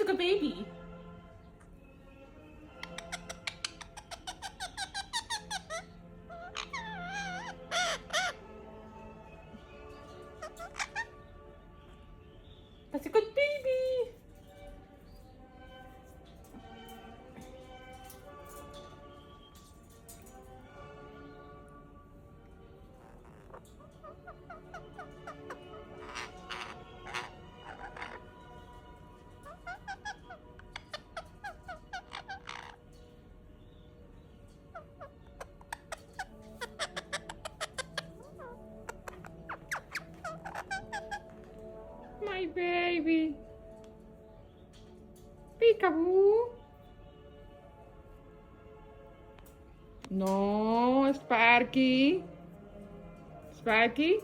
like a baby. That's a good baby. My baby. Peekaboo. No, Sparky. Sparky.